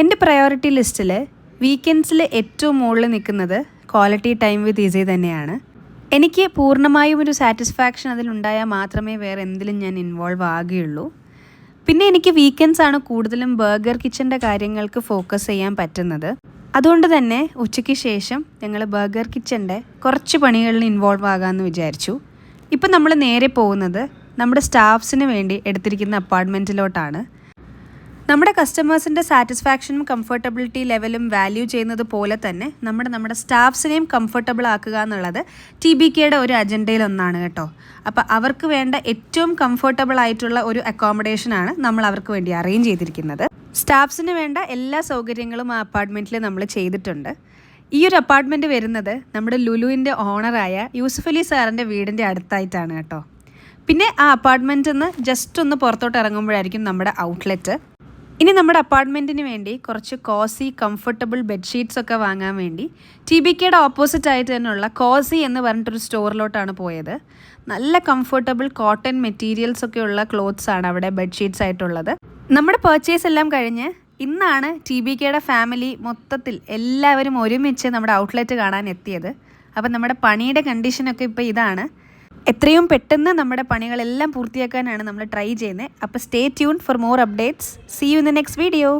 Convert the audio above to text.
എൻ്റെ പ്രയോറിറ്റി ലിസ്റ്റിൽ വീക്കെൻഡ്സിൽ ഏറ്റവും മുകളിൽ നിൽക്കുന്നത് ക്വാളിറ്റി ടൈം വിത്ത് ഈസി തന്നെയാണ്. എനിക്ക് പൂർണ്ണമായും ഒരു സാറ്റിസ്ഫാക്ഷൻ അതിലുണ്ടായാൽ മാത്രമേ വേറെ എന്തിലും ഞാൻ ഇൻവോൾവ് ആകുകയുള്ളൂ. പിന്നെ എനിക്ക് വീക്കെൻഡ്സ് ആണ് കൂടുതലും ബർഗർ കിച്ചൻ്റെ കാര്യങ്ങൾക്ക് ഫോക്കസ് ചെയ്യാൻ പറ്റുന്നത്. അതുകൊണ്ട് തന്നെ ഉച്ചയ്ക്ക് ശേഷം ഞങ്ങൾ ബർഗർ കിച്ചൻ്റെ കുറച്ച് പണികളിൽ ഇൻവോൾവ് ആകാമെന്ന് വിചാരിച്ചു. ഇപ്പം നമ്മൾ നേരെ പോകുന്നത് നമ്മുടെ സ്റ്റാഫ്സിന് വേണ്ടി എടുത്തിരിക്കുന്ന അപ്പാർട്ട്മെൻറ്റിലോട്ടാണ്. നമ്മുടെ കസ്റ്റമേഴ്സിൻ്റെ സാറ്റിസ്ഫാക്ഷനും കംഫർട്ടബിലിറ്റി ലെവലും വാല്യൂ ചെയ്യുന്നത് പോലെ തന്നെ നമ്മുടെ സ്റ്റാഫ്സിനെയും കംഫർട്ടബിൾ ആക്കുക എന്നുള്ളത് TBKയുടെ ഒരു അജണ്ടയിലൊന്നാണ് കേട്ടോ. അപ്പോൾ അവർക്ക് വേണ്ട ഏറ്റവും കംഫർട്ടബിൾ ആയിട്ടുള്ള ഒരു അക്കോമഡേഷനാണ് നമ്മൾ അവർക്ക് വേണ്ടി അറേഞ്ച് ചെയ്തിരിക്കുന്നത്. സ്റ്റാഫ്സിന് വേണ്ട എല്ലാ സൗകര്യങ്ങളും ആ അപ്പാർട്ട്മെൻറ്റിൽ നമ്മൾ ചെയ്തിട്ടുണ്ട്. ഈ ഒരു അപ്പാർട്ട്മെൻറ്റ് വരുന്നത് നമ്മുടെ ലുലുവിൻ്റെ ഓണറായ യൂസുഫ് അലി സാറിൻ്റെ വീടിൻ്റെ അടുത്തായിട്ടാണ് കേട്ടോ. പിന്നെ ആ അപ്പാർട്ട്മെൻറ്റിൽ നിന്ന് ജസ്റ്റ് ഒന്ന് പുറത്തോട്ട് ഇറങ്ങുമ്പോഴായിരിക്കും നമ്മുടെ ഔട്ട്ലെറ്റ്. ഇനി നമ്മുടെ അപ്പാർട്ട്മെൻറ്റിന് വേണ്ടി കുറച്ച് കോസി കംഫർട്ടബിൾ ബെഡ്ഷീറ്റ്സ് ഒക്കെ വാങ്ങാൻ വേണ്ടി TBKയുടെ ഓപ്പോസിറ്റ് ആയിട്ട് തന്നെയുള്ള കോസി എന്ന് പറഞ്ഞിട്ടൊരു സ്റ്റോറിലോട്ടാണ് പോയത്. നല്ല കംഫർട്ടബിൾ കോട്ടൺ മെറ്റീരിയൽസ് ഒക്കെ ഉള്ള ക്ലോത്ത്സ് ആണ് അവിടെ ബെഡ്ഷീറ്റ്സ് ആയിട്ടുള്ളത്. നമ്മുടെ പർച്ചേസ് എല്ലാം കഴിഞ്ഞ് ഇന്നാണ് TBKയുടെ ഫാമിലി മൊത്തത്തിൽ എല്ലാവരും ഒരുമിച്ച് നമ്മുടെ ഔട്ട്ലെറ്റ് കാണാൻ എത്തിയത്. അപ്പം നമ്മുടെ പണിയുടെ കണ്ടീഷനൊക്കെ ഇപ്പോൾ ഇതാണ്. എത്രയും പെട്ടെന്ന് നമ്മുടെ പണികളെല്ലാം പൂർത്തിയാക്കാനാണ് നമ്മൾ ട്രൈ ചെയ്യുന്നത്. അപ്പോൾ stay tune for more updates. See you in the next video.